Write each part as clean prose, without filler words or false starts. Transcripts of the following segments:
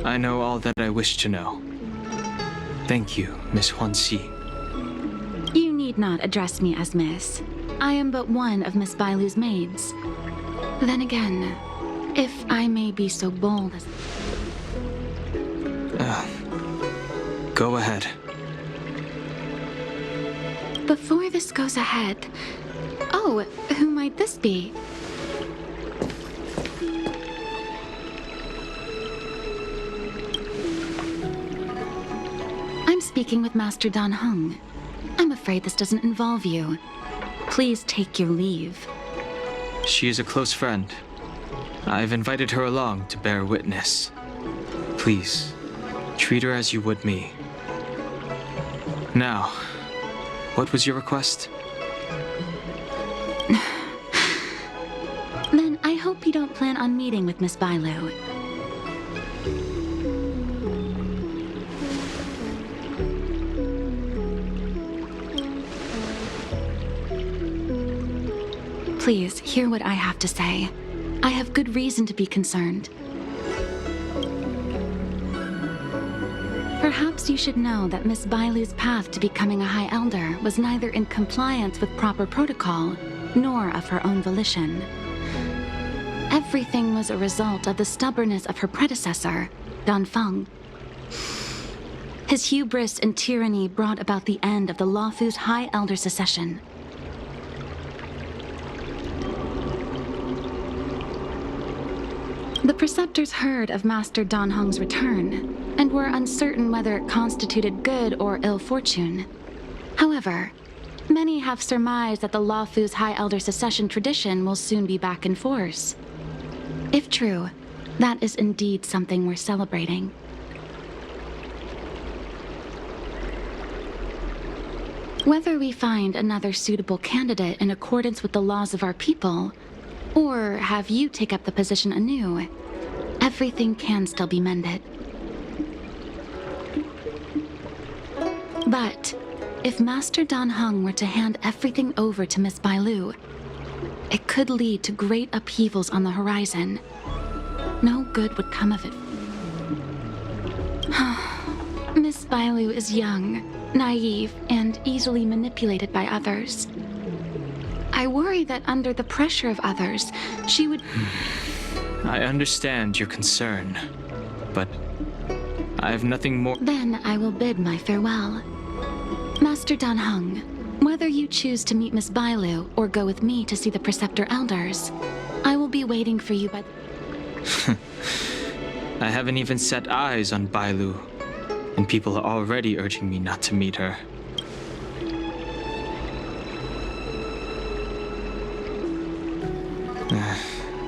I know all that I wish to know. Thank you, Miss Huanxi. You need not address me as Miss. I am but one of Miss Bailu's maids. Then again, if I may be so bold as... Go ahead. Before this goes ahead... Oh, who might this be? I'm speaking with Master Dan Heng. I'm afraid this doesn't involve you. Please take your leave. She is a close friend. I've invited her along to bear witness. Please, treat her as you would me. Now, what was your request? Then I hope you don't plan on meeting with Miss Bailu. Please, hear what I have to say. I have good reason to be concerned. Perhaps you should know that Miss Bailu's path to becoming a High Elder was neither in compliance with proper protocol, nor of her own volition. Everything was a result of the stubbornness of her predecessor, Dan Feng. His hubris and tyranny brought about the end of the Luofu's High Elder succession. The preceptors heard of Master Dan Heng's return, and were uncertain whether it constituted good or ill fortune. However, many have surmised that the Luofu's High Elder succession tradition will soon be back in force. If true, that is indeed something worth celebrating. Whether we find another suitable candidate in accordance with the laws of our people, or have you take up the position anew, everything can still be mended. But if Master Dan Heng were to hand everything over to Miss Bailu, it could lead to great upheavals on the horizon. No good would come of it. Miss Bailu is young, naive, and easily manipulated by others. I worry that under the pressure of others, she would... I understand your concern, but I have nothing more... Then I will bid my farewell. Master Dan Heng, whether you choose to meet Miss Bailu or go with me to see the Preceptor Elders, I will be waiting for you by... I haven't even set eyes on Bailu, and people are already urging me not to meet her.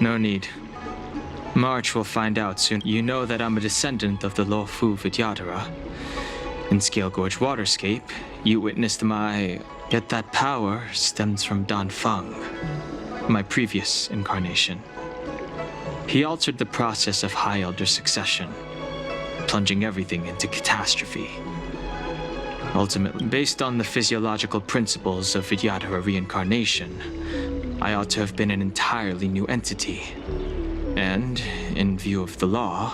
No need. March will find out soon. You know that I'm a descendant of the Luofu Vidyadhara. In Scale Gorge Waterscape, you witnessed my... Yet that power stems from Dan Feng, my previous incarnation. He altered the process of High Elder succession, plunging everything into catastrophe. Ultimately, based on the physiological principles of Vidyadhara reincarnation, I ought to have been an entirely new entity. And, in view of the law,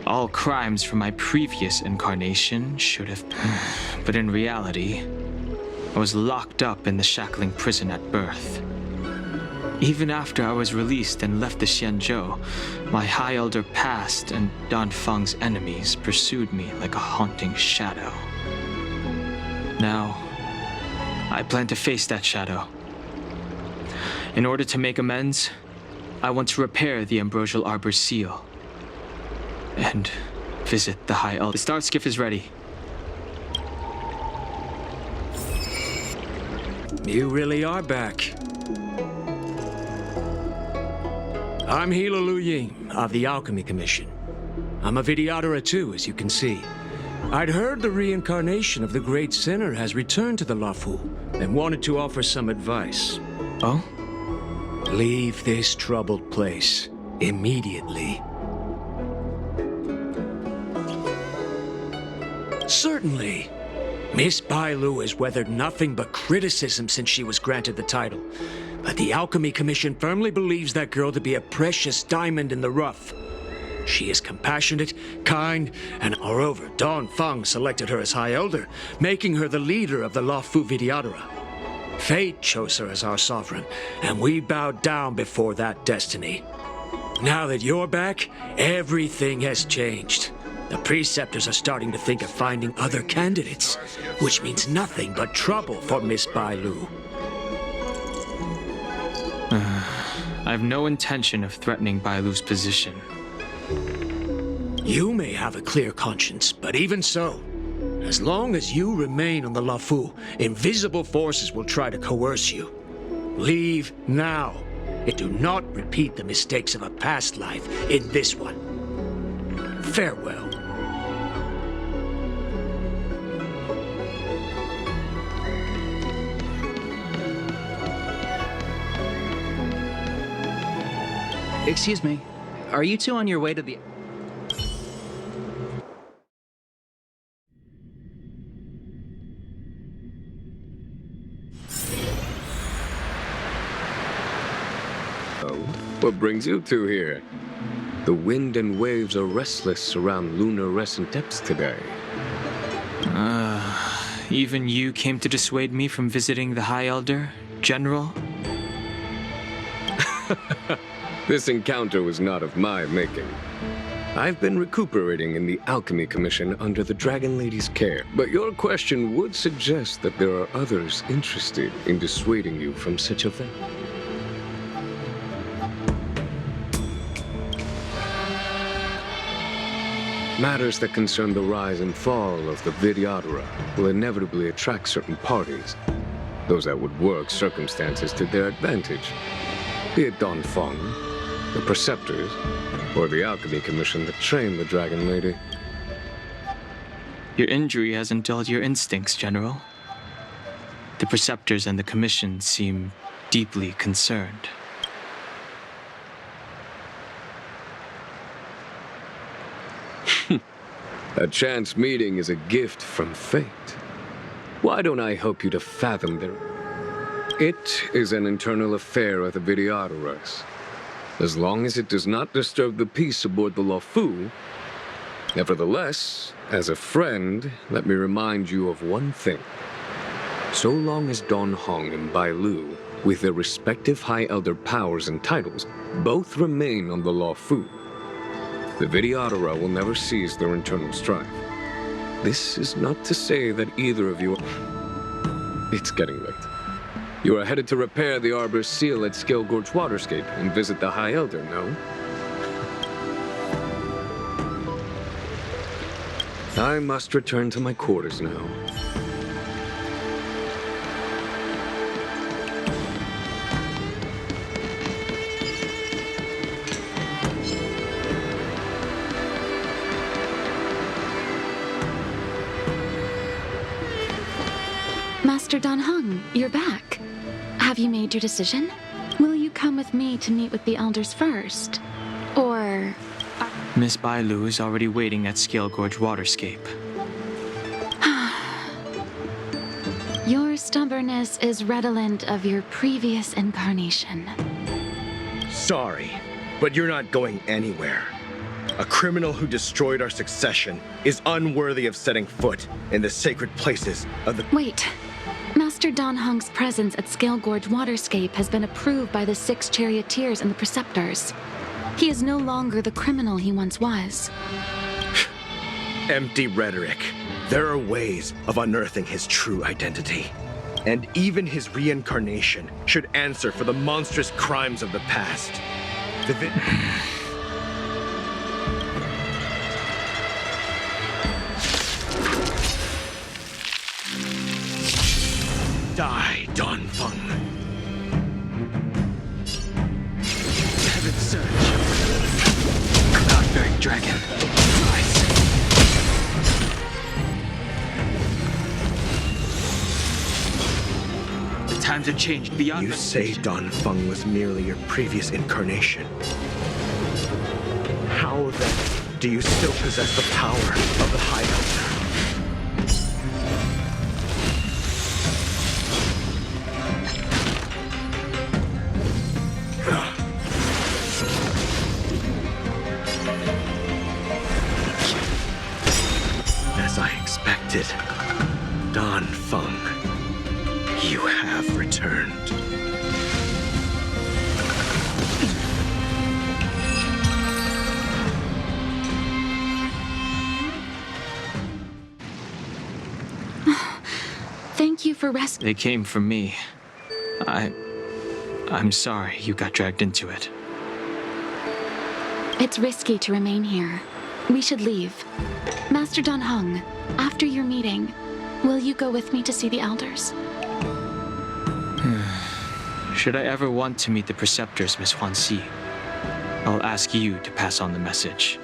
all crimes from my previous incarnation should have... But in reality, I was locked up in the shackling prison at birth. Even after I was released and left the Xianzhou, my High Elder past and Dan Feng's enemies pursued me like a haunting shadow. Now, I plan to face that shadow. In order to make amends, I want to repair the Ambrosial Arbor's seal and visit the High Elder. The star skiff is ready. You really are back. I'm Hila Lu Ying of the Alchemy Commission. I'm a Vidyadhara too, as you can see. I'd heard the reincarnation of the great sinner has returned to the Luofu and wanted to offer some advice. Oh? Leave this troubled place immediately. Certainly. Miss Bailu has weathered nothing but criticism since she was granted the title. But the Alchemy Commission firmly believes that girl to be a precious diamond in the rough. She is compassionate, kind, and moreover, Don Feng selected her as High Elder, making her the leader of the Luofu Vidyadhara. Fate chose her as our sovereign, and we bowed down before that destiny. Now that you're back, everything has changed. The preceptors are starting to think of finding other candidates, which means nothing but trouble for Miss Bailu. I have no intention of threatening Bailu's position. You may have a clear conscience, but even so, as long as you remain on the Luofu, invisible forces will try to coerce you. Leave now, and do not repeat the mistakes of a past life in this one. Farewell. Excuse me, are you two on your way to the... What brings you two here? The wind and waves are restless around lunar-rescent depths today. Even you came to dissuade me from visiting the High Elder, General? This encounter was not of my making. I've been recuperating in the Alchemy Commission under the Dragon Lady's care, but your question would suggest that there are others interested in dissuading you from such a thing. Matters that concern the rise and fall of the Vidyadhara will inevitably attract certain parties, those that would work circumstances to their advantage, be it Don Feng, the Preceptors, or the Alchemy Commission that trained the Dragon Lady. Your injury hasn't dulled your instincts, General. The Preceptors and the Commission seem deeply concerned. A chance meeting is a gift from fate. Why don't I help you to fathom their... It is an internal affair of the Vidyadharas. As long as it does not disturb the peace aboard the Luofu. Nevertheless, as a friend, let me remind you of one thing. So long as Don Hong and Bai Lu, with their respective High Elder powers and titles, both remain on the Luofu, the Vidyadhara will never cease their internal strife. This is not to say that either of you... It's getting late. You are headed to repair the Arbor's seal at Scale Gorge Waterscape and visit the High Elder, no? I must return to my quarters now. Master Don Hung, you're back. Have you made your decision? Will you come with me to meet with the elders first? Or... Miss Bailu is already waiting at Scale Gorge Waterscape. Your stubbornness is redolent of your previous incarnation. Sorry, but you're not going anywhere. A criminal who destroyed our succession is unworthy of setting foot in the sacred places of the... Wait. Master Don Hung's presence at Scale Gorge Waterscape has been approved by the 6 charioteers and the preceptors. He is no longer the criminal he once was. Empty rhetoric. There are ways of unearthing his true identity. And even his reincarnation should answer for the monstrous crimes of the past. Die, Don Feng. Heaven surge. Cloud-bearing dragon. Rise. The times have changed beyond... You say Don Feng was merely your previous incarnation. How then do you still possess the power of the High Elder? expected. Don Feng, you have returned. Thank you for rescuing. They came for me. I'm sorry you got dragged into it. It's risky to remain here. We should leave. Master Don Hung, after your meeting, will you go with me to see the elders? Should I ever want to meet the preceptors, Miss Huan Si, I'll ask you to pass on the message.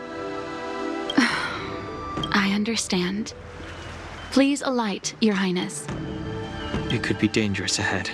I understand. Please alight, Your Highness. It could be dangerous ahead.